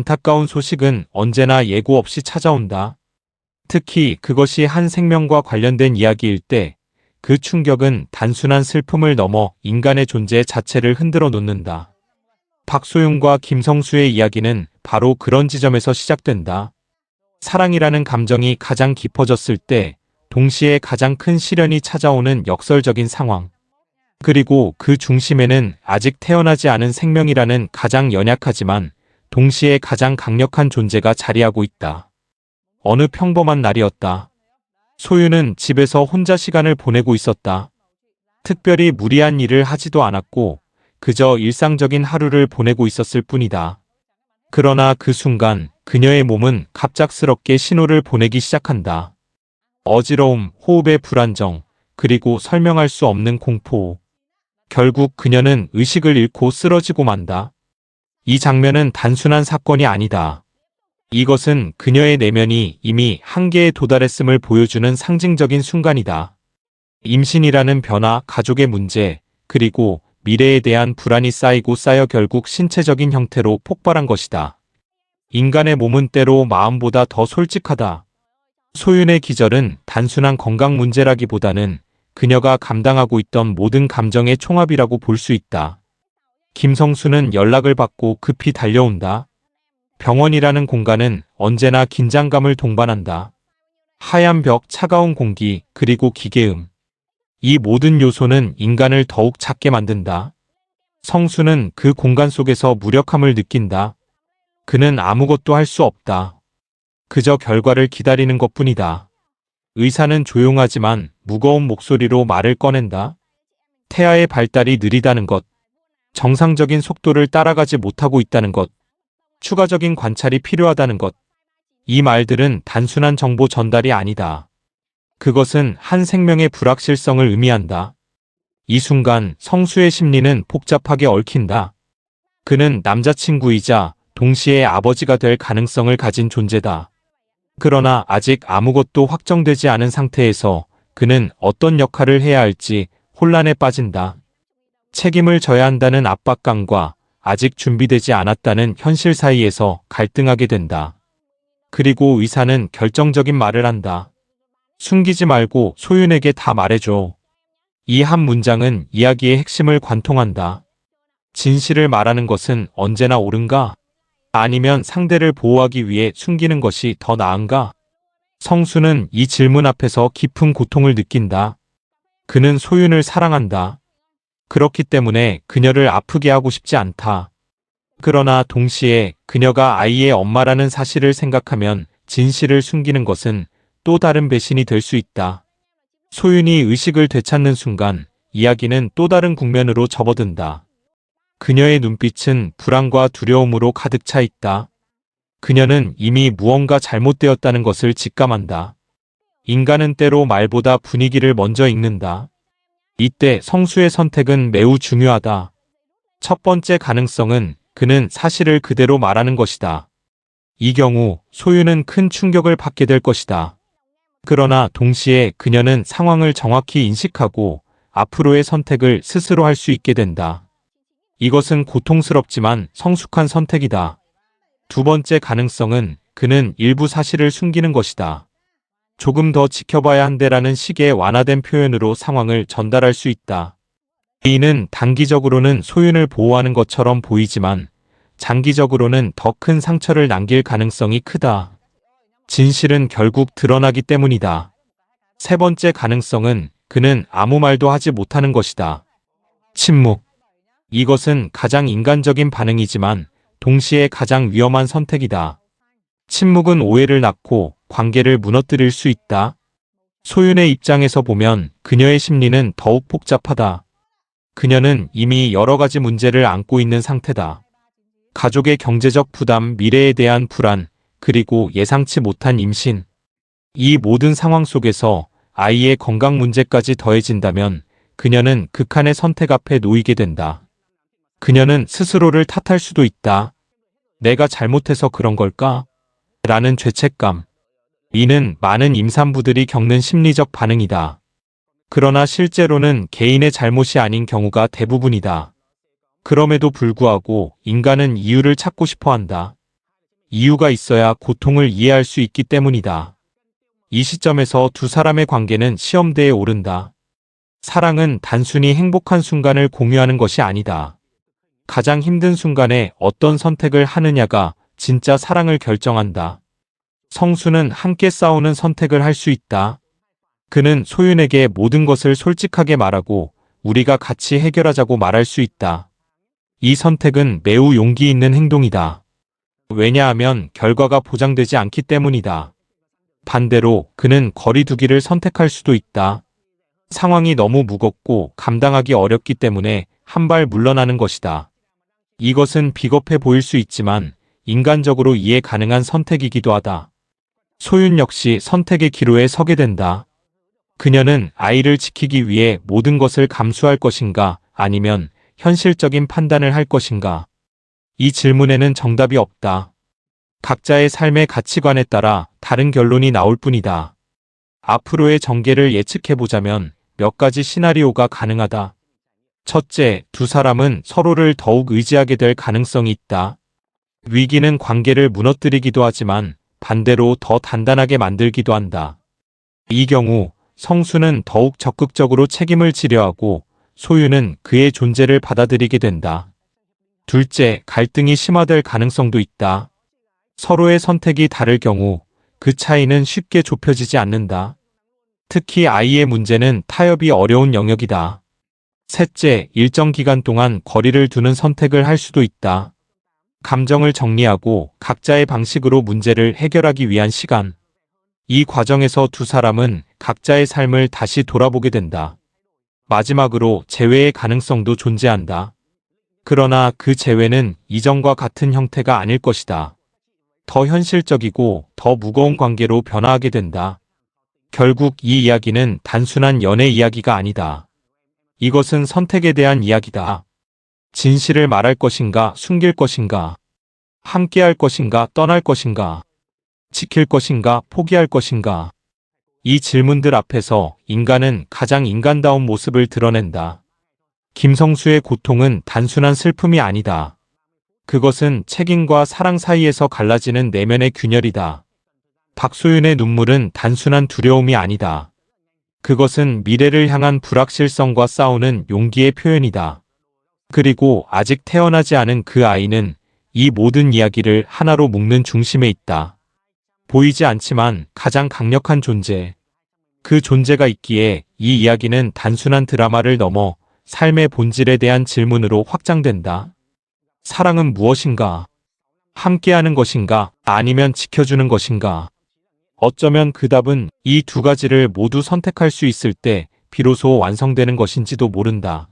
안타까운 소식은 언제나 예고 없이 찾아온다. 특히 그것이 한 생명과 관련된 이야기일 때 그 충격은 단순한 슬픔을 넘어 인간의 존재 자체를 흔들어 놓는다. 박소윤과 김성수의 이야기는 바로 그런 지점에서 시작된다. 사랑이라는 감정이 가장 깊어졌을 때 동시에 가장 큰 시련이 찾아오는 역설적인 상황. 그리고 그 중심에는 아직 태어나지 않은 생명이라는 가장 연약하지만 동시에 가장 강력한 존재가 자리하고 있다. 어느 평범한 날이었다. 소유는 집에서 혼자 시간을 보내고 있었다. 특별히 무리한 일을 하지도 않았고 그저 일상적인 하루를 보내고 있었을 뿐이다. 그러나 그 순간 그녀의 몸은 갑작스럽게 신호를 보내기 시작한다. 어지러움, 호흡의 불안정, 그리고 설명할 수 없는 공포. 결국 그녀는 의식을 잃고 쓰러지고 만다. 이 장면은 단순한 사건이 아니다. 이것은 그녀의 내면이 이미 한계에 도달했음을 보여주는 상징적인 순간이다. 임신이라는 변화, 가족의 문제, 그리고 미래에 대한 불안이 쌓이고 쌓여 결국 신체적인 형태로 폭발한 것이다. 인간의 몸은 때로 마음보다 더 솔직하다. 소윤의 기절은 단순한 건강 문제라기보다는 그녀가 감당하고 있던 모든 감정의 총합이라고 볼 수 있다. 김성수는 연락을 받고 급히 달려온다. 병원이라는 공간은 언제나 긴장감을 동반한다. 하얀 벽, 차가운 공기, 그리고 기계음. 이 모든 요소는 인간을 더욱 작게 만든다. 성수는 그 공간 속에서 무력함을 느낀다. 그는 아무것도 할 수 없다. 그저 결과를 기다리는 것뿐이다. 의사는 조용하지만 무거운 목소리로 말을 꺼낸다. 태아의 발달이 느리다는 것, 정상적인 속도를 따라가지 못하고 있다는 것, 추가적인 관찰이 필요하다는 것. 이 말들은 단순한 정보 전달이 아니다. 그것은 한 생명의 불확실성을 의미한다. 이 순간 성수의 심리는 복잡하게 얽힌다. 그는 남자친구이자 동시에 아버지가 될 가능성을 가진 존재다. 그러나 아직 아무것도 확정되지 않은 상태에서 그는 어떤 역할을 해야 할지 혼란에 빠진다. 책임을 져야 한다는 압박감과 아직 준비되지 않았다는 현실 사이에서 갈등하게 된다. 그리고 의사는 결정적인 말을 한다. 숨기지 말고 소윤에게 다 말해줘. 이 한 문장은 이야기의 핵심을 관통한다. 진실을 말하는 것은 언제나 옳은가? 아니면 상대를 보호하기 위해 숨기는 것이 더 나은가? 성수는 이 질문 앞에서 깊은 고통을 느낀다. 그는 소윤을 사랑한다. 그렇기 때문에 그녀를 아프게 하고 싶지 않다. 그러나 동시에 그녀가 아이의 엄마라는 사실을 생각하면 진실을 숨기는 것은 또 다른 배신이 될 수 있다. 소윤이 의식을 되찾는 순간 이야기는 또 다른 국면으로 접어든다. 그녀의 눈빛은 불안과 두려움으로 가득 차 있다. 그녀는 이미 무언가 잘못되었다는 것을 직감한다. 인간은 때로 말보다 분위기를 먼저 읽는다. 이때 성수의 선택은 매우 중요하다. 첫 번째 가능성은 그는 사실을 그대로 말하는 것이다. 이 경우 소유는 큰 충격을 받게 될 것이다. 그러나 동시에 그녀는 상황을 정확히 인식하고 앞으로의 선택을 스스로 할 수 있게 된다. 이것은 고통스럽지만 성숙한 선택이다. 두 번째 가능성은 그는 일부 사실을 숨기는 것이다. 조금 더 지켜봐야 한다라는 식의 완화된 표현으로 상황을 전달할 수 있다. 이는 단기적으로는 소윤을 보호하는 것처럼 보이지만 장기적으로는 더 큰 상처를 남길 가능성이 크다. 진실은 결국 드러나기 때문이다. 세 번째 가능성은 그는 아무 말도 하지 못하는 것이다. 침묵. 이것은 가장 인간적인 반응이지만 동시에 가장 위험한 선택이다. 침묵은 오해를 낳고 관계를 무너뜨릴 수 있다. 소윤의 입장에서 보면 그녀의 심리는 더욱 복잡하다. 그녀는 이미 여러 가지 문제를 안고 있는 상태다. 가족의 경제적 부담, 미래에 대한 불안, 그리고 예상치 못한 임신. 이 모든 상황 속에서 아이의 건강 문제까지 더해진다면 그녀는 극한의 선택 앞에 놓이게 된다. 그녀는 스스로를 탓할 수도 있다. 내가 잘못해서 그런 걸까? 라는 죄책감. 이는 많은 임산부들이 겪는 심리적 반응이다. 그러나 실제로는 개인의 잘못이 아닌 경우가 대부분이다. 그럼에도 불구하고 인간은 이유를 찾고 싶어 한다. 이유가 있어야 고통을 이해할 수 있기 때문이다. 이 시점에서 두 사람의 관계는 시험대에 오른다. 사랑은 단순히 행복한 순간을 공유하는 것이 아니다. 가장 힘든 순간에 어떤 선택을 하느냐가 진짜 사랑을 결정한다. 성수는 함께 싸우는 선택을 할 수 있다. 그는 소윤에게 모든 것을 솔직하게 말하고 우리가 같이 해결하자고 말할 수 있다. 이 선택은 매우 용기 있는 행동이다. 왜냐하면 결과가 보장되지 않기 때문이다. 반대로 그는 거리두기를 선택할 수도 있다. 상황이 너무 무겁고 감당하기 어렵기 때문에 한 발 물러나는 것이다. 이것은 비겁해 보일 수 있지만 인간적으로 이해 가능한 선택이기도 하다. 소윤 역시 선택의 기로에 서게 된다. 그녀는 아이를 지키기 위해 모든 것을 감수할 것인가 아니면 현실적인 판단을 할 것인가? 이 질문에는 정답이 없다. 각자의 삶의 가치관에 따라 다른 결론이 나올 뿐이다. 앞으로의 전개를 예측해보자면 몇 가지 시나리오가 가능하다. 첫째, 두 사람은 서로를 더욱 의지하게 될 가능성이 있다. 위기는 관계를 무너뜨리기도 하지만 반대로 더 단단하게 만들기도 한다. 이 경우 성수는 더욱 적극적으로 책임을 지려 하고 소유는 그의 존재를 받아들이게 된다. 둘째, 갈등이 심화될 가능성도 있다. 서로의 선택이 다를 경우 그 차이는 쉽게 좁혀지지 않는다. 특히 아이의 문제는 타협이 어려운 영역이다. 셋째, 일정 기간 동안 거리를 두는 선택을 할 수도 있다. 감정을 정리하고 각자의 방식으로 문제를 해결하기 위한 시간. 이 과정에서 두 사람은 각자의 삶을 다시 돌아보게 된다. 마지막으로 재회의 가능성도 존재한다. 그러나 그 재회는 이전과 같은 형태가 아닐 것이다. 더 현실적이고 더 무거운 관계로 변화하게 된다. 결국 이 이야기는 단순한 연애 이야기가 아니다. 이것은 선택에 대한 이야기다. 진실을 말할 것인가, 숨길 것인가, 함께할 것인가, 떠날 것인가, 지킬 것인가, 포기할 것인가. 이 질문들 앞에서 인간은 가장 인간다운 모습을 드러낸다. 김성수의 고통은 단순한 슬픔이 아니다. 그것은 책임과 사랑 사이에서 갈라지는 내면의 균열이다. 박소윤의 눈물은 단순한 두려움이 아니다. 그것은 미래를 향한 불확실성과 싸우는 용기의 표현이다. 그리고 아직 태어나지 않은 그 아이는 이 모든 이야기를 하나로 묶는 중심에 있다. 보이지 않지만 가장 강력한 존재. 그 존재가 있기에 이 이야기는 단순한 드라마를 넘어 삶의 본질에 대한 질문으로 확장된다. 사랑은 무엇인가? 함께하는 것인가? 아니면 지켜주는 것인가? 어쩌면 그 답은 이 두 가지를 모두 선택할 수 있을 때 비로소 완성되는 것인지도 모른다.